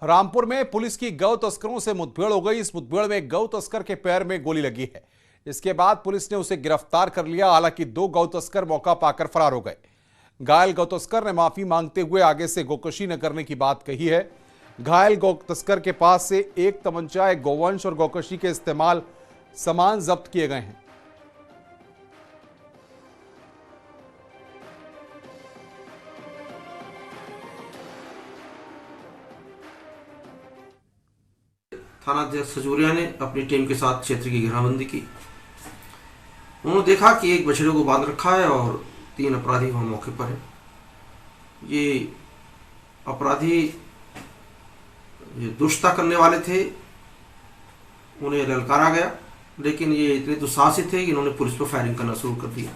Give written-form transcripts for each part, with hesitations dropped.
रामपुर में पुलिस की गौ तस्करों से मुठभेड़ हो गई। इस मुठभेड़ में गौ तस्कर के पैर में गोली लगी है। इसके बाद पुलिस ने उसे गिरफ्तार कर लिया। हालांकि दो गौ तस्कर मौका पाकर फरार हो गए। घायल गौ तस्कर ने माफी मांगते हुए आगे से गोकशी न करने की बात कही है। घायल गौ तस्कर के पास से एक तमंचा, एक गोवंश और गोकशी के इस्तेमाल सामान जब्त किए गए हैं। थानाध्यक्ष सजूरिया ने अपनी टीम के साथ क्षेत्र की घेराबंदी की। उन्होंने देखा कि एक बछड़े को बांध रखा है और 3 अपराधी वहां मौके पर है। ये अपराधी दुष्टता करने वाले थे, उन्हें ललकारा गया, लेकिन ये इतने दुस्साहसी थे कि इन्होंने पुलिस पर फायरिंग करना शुरू कर दिया।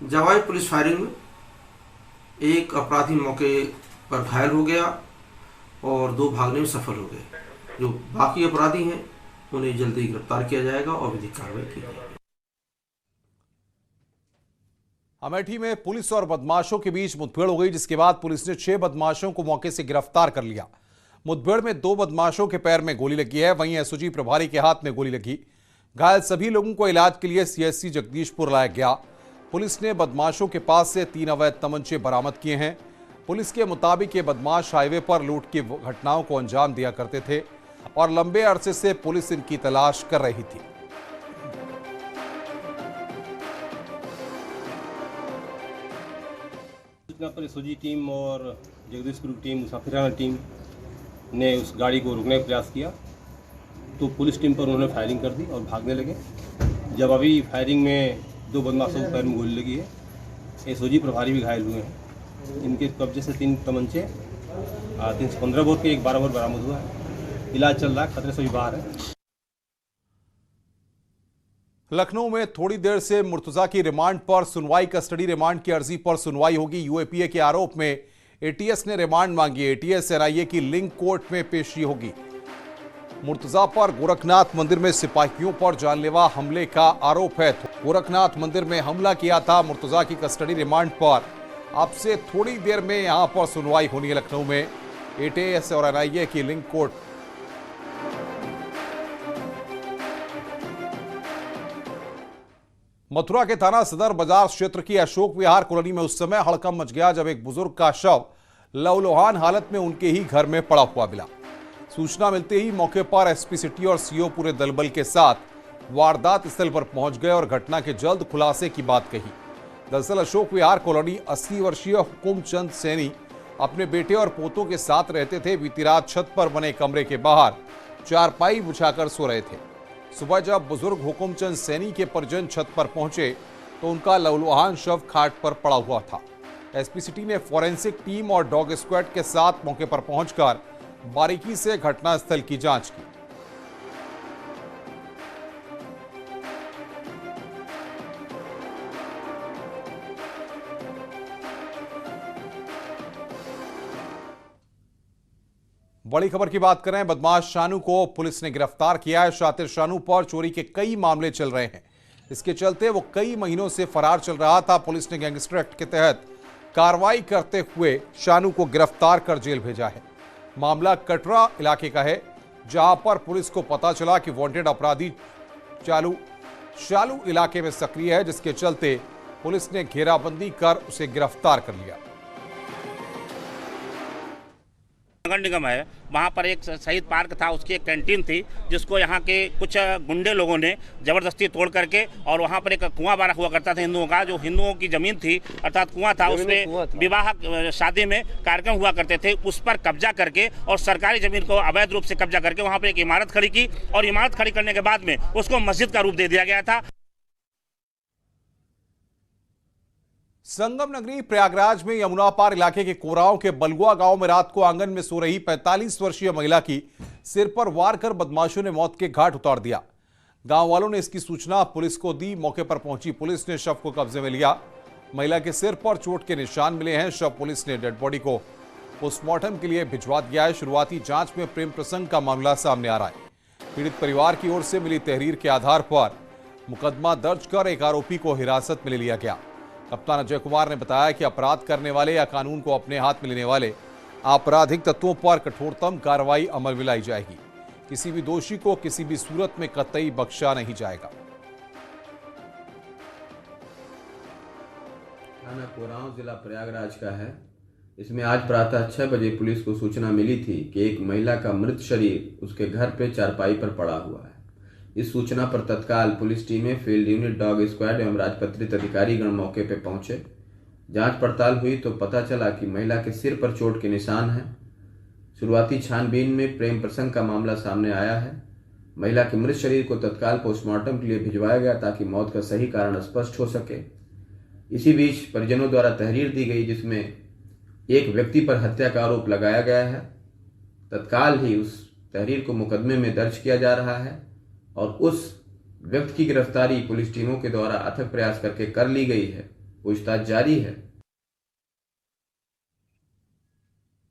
जब आई पुलिस फायरिंग में एक अपराधी मौके पर घायल हो गया और 2 भागने में सफल हो गए। जो बाकी अपराधी हैं उन्हें जल्दी गिरफ्तार किया जाएगा और विधिक कार्रवाई की जाएगी। अमेठी में पुलिस और बदमाशों के बीच मुठभेड़ हो गई, जिसके बाद पुलिस ने 6 बदमाशों को मौके से गिरफ्तार कर लिया। मुठभेड़ में 2 बदमाशों के पैर में गोली लगी है, वहीं एसओजी प्रभारी के हाथ में गोली लगी। घायल सभी लोगों को इलाज के लिए सीएचसी जगदीशपुर लाया गया। पुलिस ने बदमाशों के पास से 3 अवैध तमंचे बरामद किए हैं। पुलिस के मुताबिक ये बदमाश हाईवे पर लूट की घटनाओं को अंजाम दिया करते थे और लंबे अरसे से पुलिस इनकी तलाश कर रही थी। सूचना पर एसओजी टीम और जगदीशपुर की टीम, मुसाफिराना टीम ने उस गाड़ी को रोकने का प्रयास किया तो पुलिस टीम पर उन्होंने फायरिंग कर दी और भागने लगे। जब अभी फायरिंग में 2 बदमाशों के पैर में गोली लगी है। एसओजी प्रभारी भी घायल हुए हैं। इनके कब्जे से 3 तमंचे, 315 बोर के 1 12 बोर बरामद हुआ है। इलाज चल रहा है, खतरे से भी बाहर है। लखनऊ में थोड़ी देर से मुर्तजा की रिमांड पर सुनवाई, कस्टडी रिमांड की अर्जी पर सुनवाई होगी। यूएपीए के आरोप में एटीएस ने रिमांड मांगी। एटीएस एनआईए की लिंक कोर्ट में पेशी होगी। मुर्तजा पर गोरखनाथ मंदिर में सिपाहियों पर जानलेवा हमले का आरोप है। गोरखनाथ मंदिर में हमला किया था। मुर्तजा की कस्टडी रिमांड पर अब से थोड़ी देर में यहां पर सुनवाई होनी है। लखनऊ में एटीएस और एनआईए की लिंक कोर्ट। मथुरा के थाना सदर बाजार क्षेत्र की अशोक विहार कॉलोनी में उस समय हड़कंप मच गया जब एक बुजुर्ग का शव लहूलुहान हालत में उनके ही घर में पड़ा हुआ मिला। सूचना मिलते ही मौके पर एसपी सिटी और सीओ पूरे दलबल के साथ वारदात स्थल पर पहुंच गए और घटना के जल्द खुलासे की बात कही। दरअसल अशोक विहार कॉलोनी 80 वर्षीय हुकुमचंद सैनी अपने बेटे और पोतों के साथ रहते थे। बीती रात छत पर बने कमरे के बाहर चारपाई बिछाकर सो रहे थे। सुबह जब बुजुर्ग हुकुमचंद सैनी के परिजन छत पर पहुंचे तो उनका लहूलुहान शव खाट पर पड़ा हुआ था। एसपी सिटी ने फॉरेंसिक टीम और डॉग स्क्वाड के साथ मौके पर पहुंचकर बारीकी से घटनास्थल की जांच की। बड़ी खबर की बात करें, बदमाश शानू को पुलिस ने गिरफ्तार किया है। शातिर शानू पर चोरी के कई मामले चल रहे हैं। इसके चलते वो कई महीनों से फरार चल रहा था। पुलिस ने गैंगस्टर एक्ट के तहत कार्रवाई करते हुए शानू को गिरफ्तार कर जेल भेजा है। मामला कटरा इलाके का है, जहां पर पुलिस को पता चला कि वांटेड अपराधी शालू इलाके में सक्रिय है, जिसके चलते पुलिस ने घेराबंदी कर उसे गिरफ्तार कर लिया। नगर निगम है, वहाँ पर एक शहीद पार्क था, उसकी एक कैंटीन थी जिसको यहाँ के कुछ गुंडे लोगों ने जबरदस्ती तोड़ करके, और वहाँ पर एक कुआं बारा हुआ करता था हिंदुओं का, जो हिंदुओं की जमीन थी अर्थात कुआं था, उसमें विवाह शादी में कार्यक्रम हुआ करते थे, उस पर कब्जा करके और सरकारी जमीन को अवैध रूप से कब्जा करके वहाँ पर एक इमारत खड़ी की और इमारत खड़ी करने के बाद में उसको मस्जिद का रूप दे दिया गया था। संगम नगरी प्रयागराज में यमुना पार इलाके के कोराओं के बलगुआ गांव में रात को आंगन में सो रही 45 वर्षीय महिला की सिर पर वार कर बदमाशों ने मौत के घाट उतार दिया। गांव वालों ने इसकी सूचना पुलिस को दी। मौके पर पहुंची पुलिस ने शव को कब्जे में लिया। महिला के सिर पर चोट के निशान मिले हैं। शव पुलिस ने डेड बॉडी को पोस्टमार्टम के लिए भिजवा दिया है। शुरुआती जांच में प्रेम प्रसंग का मामला सामने आ रहा है। पीड़ित परिवार की ओर से मिली तहरीर के आधार पर मुकदमा दर्ज कर एक आरोपी को हिरासत में ले लिया गया। कप्तान अजय कुमार ने बताया कि अपराध करने वाले या कानून को अपने हाथ में लेने वाले आपराधिक तत्वों पर कठोरतम कार्रवाई अमल में लाई जाएगी। किसी भी दोषी को किसी भी सूरत में कतई बख्शा नहीं जाएगा। थाना कोरांव जिला प्रयागराज का है। इसमें आज प्रातः 6 बजे पुलिस को सूचना मिली थी कि एक महिला का मृत शरीर उसके घर पे चारपाई पर पड़ा हुआ है। इस सूचना पर तत्काल पुलिस टीमें, फील्ड यूनिट, डॉग स्क्वाड एवं राजपत्रित अधिकारीगण मौके पर पहुंचे। जांच पड़ताल हुई तो पता चला कि महिला के सिर पर चोट के निशान हैं। शुरुआती छानबीन में प्रेम प्रसंग का मामला सामने आया है। महिला के मृत शरीर को तत्काल पोस्टमार्टम के लिए भिजवाया गया ताकि मौत का सही कारण स्पष्ट हो सके। इसी बीच परिजनों द्वारा तहरीर दी गई जिसमें एक व्यक्ति पर हत्या का आरोप लगाया गया है। तत्काल ही उस तहरीर को मुकदमे में दर्ज किया जा रहा है और उस व्यक्ति की गिरफ्तारी पुलिस टीमों के द्वारा अथक प्रयास करके कर ली गई है। पूछताछ जारी है।